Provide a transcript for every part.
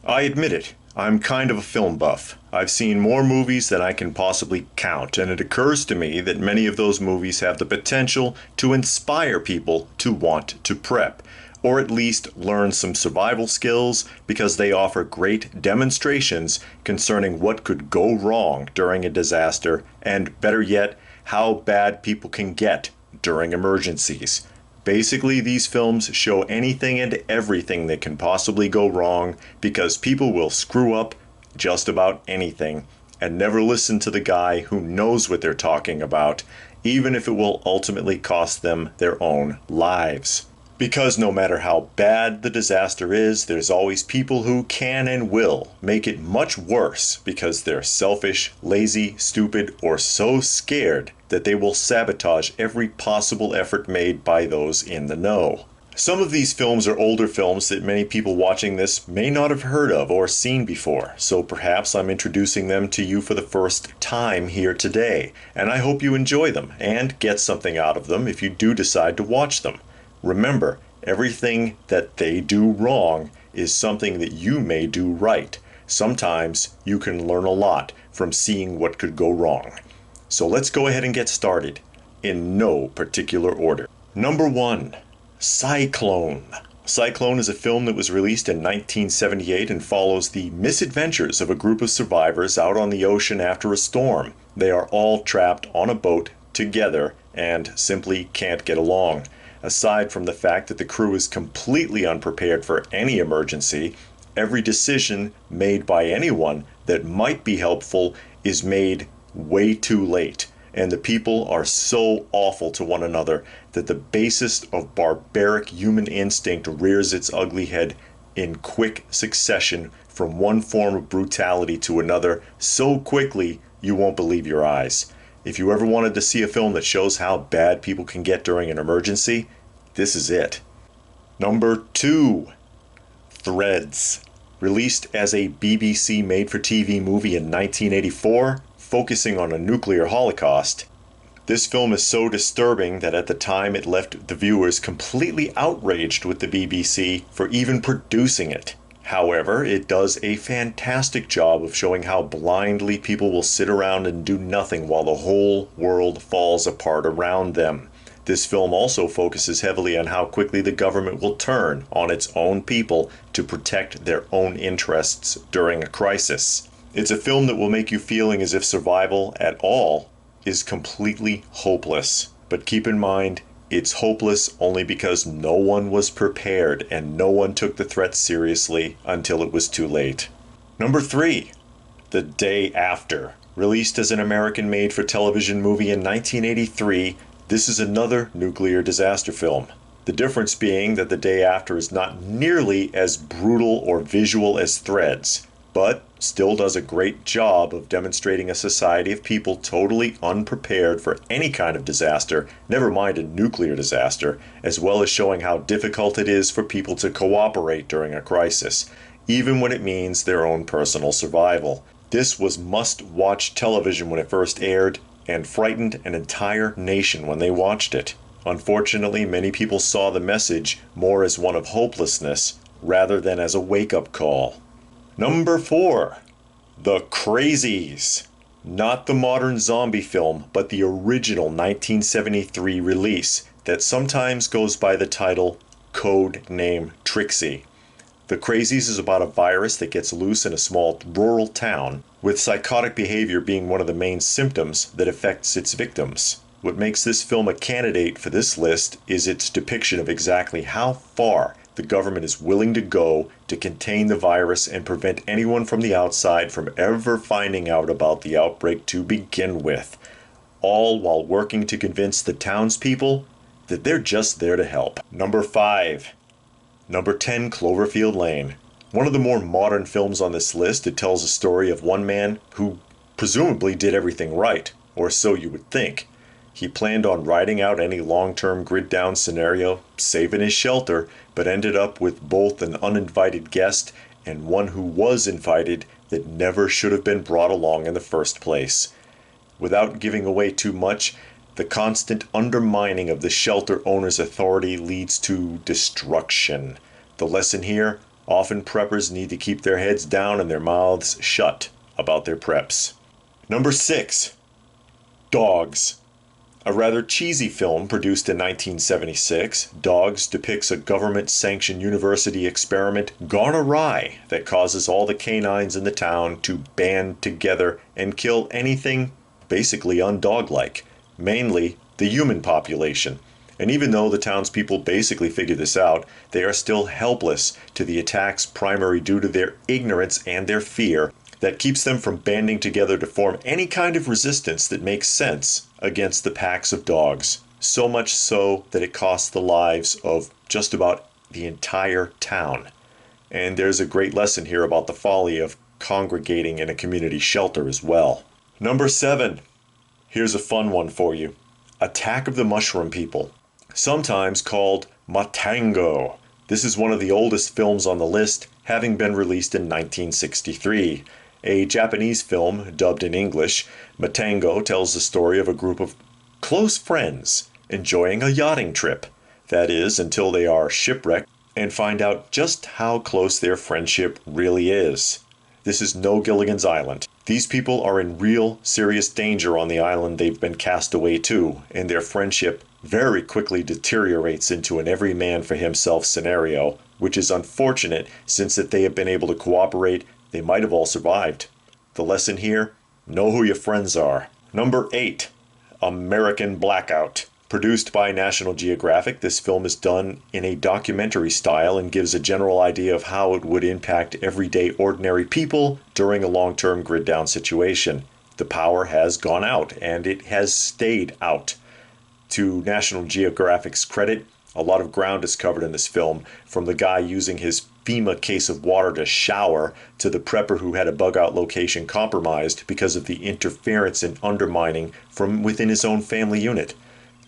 I admit it, I'm kind of a film buff. I've seen more movies than I can possibly count, and it occurs to me that many of those movies have the potential to inspire people to want to prep, or at least learn some survival skills because they offer great demonstrations concerning what could go wrong during a disaster, and better yet, how bad people can get during emergencies. Basically, these films show anything and everything that can possibly go wrong because people will screw up just about anything and never listen to the guy who knows what they're talking about, even if it will ultimately cost them their own lives. Because no matter how bad the disaster is, there's always people who can and will make it much worse because they're selfish, lazy, stupid, or so scared that they will sabotage every possible effort made by those in the know. Some of these films are older films that many people watching this may not have heard of or seen before, so perhaps I'm introducing them to you for the first time here today, and I hope you enjoy them and get something out of them if you do decide to watch them. Remember, everything that they do wrong is something that you may do right. Sometimes you can learn a lot from seeing what could go wrong. So let's go ahead and get started, in no particular order. Number 1, Cyclone. Cyclone is a film that was released in 1978 and follows the misadventures of a group of survivors out on the ocean after a storm. They are all trapped on a boat together and simply can't get along. Aside from the fact that the crew is completely unprepared for any emergency, every decision made by anyone that might be helpful is made way too late, and the people are so awful to one another that the basest of barbaric human instinct rears its ugly head in quick succession from one form of brutality to another so quickly you won't believe your eyes. If you ever wanted to see a film that shows how bad people can get during an emergency, this is it. Number 2, Threads. Released as a BBC made-for-TV movie in 1984, focusing on a nuclear holocaust, this film is so disturbing that at the time it left the viewers completely outraged with the BBC for even producing it. However, it does a fantastic job of showing how blindly people will sit around and do nothing while the whole world falls apart around them. This film also focuses heavily on how quickly the government will turn on its own people to protect their own interests during a crisis. It's a film that will make you feeling as if survival at all is completely hopeless. But keep in mind, it's hopeless only because no one was prepared and no one took the threat seriously until it was too late. Number 3, The Day After. Released as an American made-for-television movie in 1983, this is another nuclear disaster film. The difference being that The Day After is not nearly as brutal or visual as Threads, but still does a great job of demonstrating a society of people totally unprepared for any kind of disaster, never mind a nuclear disaster, as well as showing how difficult it is for people to cooperate during a crisis, even when it means their own personal survival. This was must-watch television when it first aired, and frightened an entire nation when they watched it. Unfortunately, many people saw the message more as one of hopelessness rather than as a wake-up call. Number 4, The Crazies. Not the modern zombie film, but the original 1973 release that sometimes goes by the title Code Name Trixie. The Crazies is about a virus that gets loose in a small rural town, with psychotic behavior being one of the main symptoms that affects its victims. What makes this film a candidate for this list is its depiction of exactly how far the government is willing to go to contain the virus and prevent anyone from the outside from ever finding out about the outbreak to begin with, all while working to convince the townspeople that they're just there to help. Number 5. Number 10, Cloverfield Lane. One of the more modern films on this list, it tells a story of one man who presumably did everything right, or so you would think. He planned on riding out any long-term grid-down scenario, saving his shelter, but ended up with both an uninvited guest and one who was invited that never should have been brought along in the first place. Without giving away too much, the constant undermining of the shelter owner's authority leads to destruction. The lesson here, Often preppers need to keep their heads down and their mouths shut about their preps. Number 6. Dogs. A rather cheesy film produced in 1976, Dogs depicts a government-sanctioned university experiment gone awry that causes all the canines in the town to band together and kill anything basically undog-like, mainly the human population. And even though the townspeople basically figure this out, they are still helpless to the attacks primarily due to their ignorance and their fear that keeps them from banding together to form any kind of resistance that makes sense against the packs of dogs. So much so that it costs the lives of just about the entire town. And there's a great lesson here about the folly of congregating in a community shelter as well. Number 7. Here's a fun one for you. Attack of the Mushroom People. Sometimes called Matango. This is one of the oldest films on the list, having been released in 1963. A Japanese film dubbed in English, Matango tells the story of a group of close friends enjoying a yachting trip. That is, until they are shipwrecked and find out just how close their friendship really is. This is no Gilligan's Island. These people are in real serious danger on the island they've been cast away to, and their friendship very quickly deteriorates into an every man for himself scenario, which is unfortunate since if they had been able to cooperate, they might have all survived. The lesson here, know who your friends are. Number 8, American Blackout. Produced by National Geographic, this film is done in a documentary style and gives a general idea of how it would impact everyday ordinary people during a long-term grid-down situation. The power has gone out, and it has stayed out. To National Geographic's credit, a lot of ground is covered in this film, from the guy using his FEMA case of water to shower to the prepper who had a bug-out location compromised because of the interference and undermining from within his own family unit.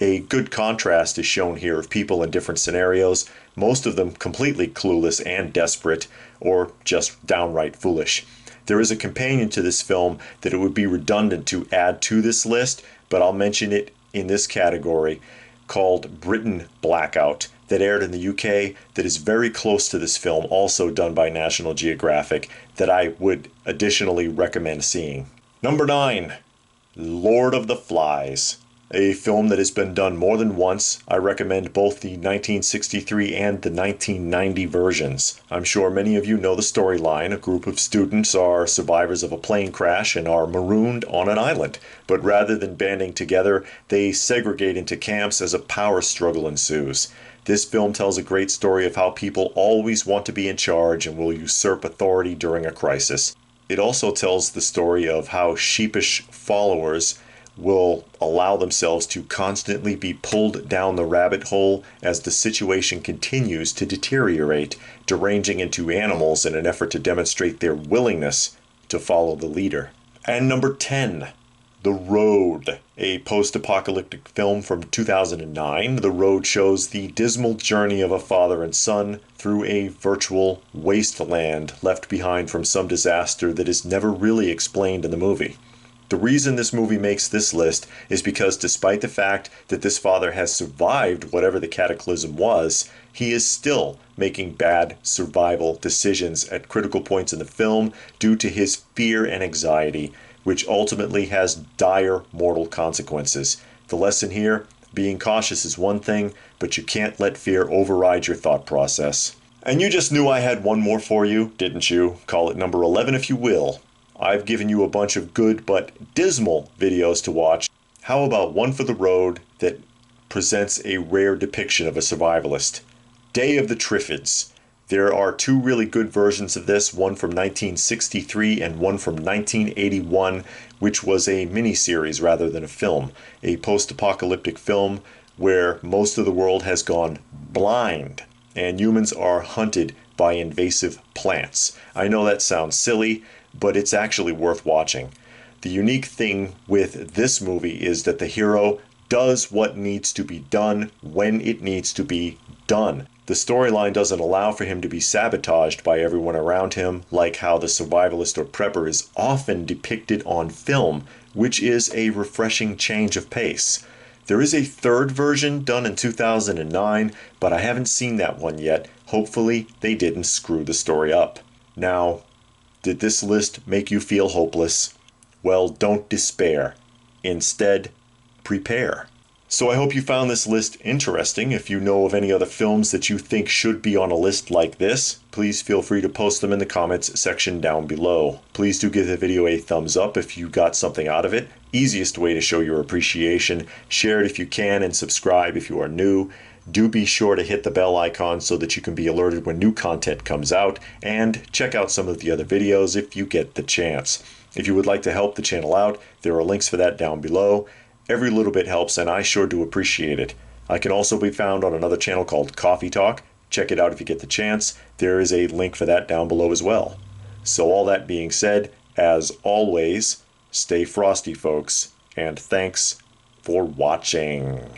A good contrast is shown here of people in different scenarios, most of them completely clueless and desperate, or just downright foolish. There is a companion to this film that it would be redundant to add to this list, but I'll mention it in this category, called Britain Blackout, that aired in the UK, that is very close to this film, also done by National Geographic, that I would additionally recommend seeing. Number 9, Lord of the Flies. A film that has been done more than once. I recommend both the 1963 and the 1990 versions. I'm sure many of you know the storyline. A group of students are survivors of a plane crash and are marooned on an island. But rather than banding together, they segregate into camps as a power struggle ensues. This film tells a great story of how people always want to be in charge and will usurp authority during a crisis. It also tells the story of how sheepish followers will allow themselves to constantly be pulled down the rabbit hole as the situation continues to deteriorate, deranging into animals in an effort to demonstrate their willingness to follow the leader. And number 10, The Road, a post-apocalyptic film from 2009. The Road shows the dismal journey of a father and son through a virtual wasteland left behind from some disaster that is never really explained in the movie. The reason this movie makes this list is because despite the fact that this father has survived whatever the cataclysm was, he is still making bad survival decisions at critical points in the film due to his fear and anxiety, which ultimately has dire mortal consequences. The lesson here, being cautious is one thing, but you can't let fear override your thought process. And you just knew I had one more for you, didn't you? Call it number 11 if you will. I've given you a bunch of good but dismal videos to watch. How about one for the road that presents a rare depiction of a survivalist? Day of the Triffids. There are 2 really good versions of this, one from 1963 and one from 1981, which was a miniseries rather than a film. A post-apocalyptic film where most of the world has gone blind and humans are hunted by invasive plants. I know that sounds silly, but it's actually worth watching. The unique thing with this movie is that the hero does what needs to be done when it needs to be done. The storyline doesn't allow for him to be sabotaged by everyone around him, like how the survivalist or prepper is often depicted on film, which is a refreshing change of pace. There is a third version done in 2009, but I haven't seen that one yet. Hopefully they didn't screw the story up. Now, did this list make you feel hopeless? Well, don't despair. Instead, prepare. So I hope you found this list interesting. If you know of any other films that you think should be on a list like this, please feel free to post them in the comments section down below. Please do give the video a thumbs up if you got something out of it. Easiest way to show your appreciation. Share it if you can and subscribe if you are new. Do be sure to hit the bell icon so that you can be alerted when new content comes out, and check out some of the other videos if you get the chance. If you would like to help the channel out, there are links for that down below. Every little bit helps, and I sure do appreciate it. I can also be found on another channel called Coffee Talk. Check it out if you get the chance. There is a link for that down below as well. So all that being said, as always, stay frosty, folks, and thanks for watching.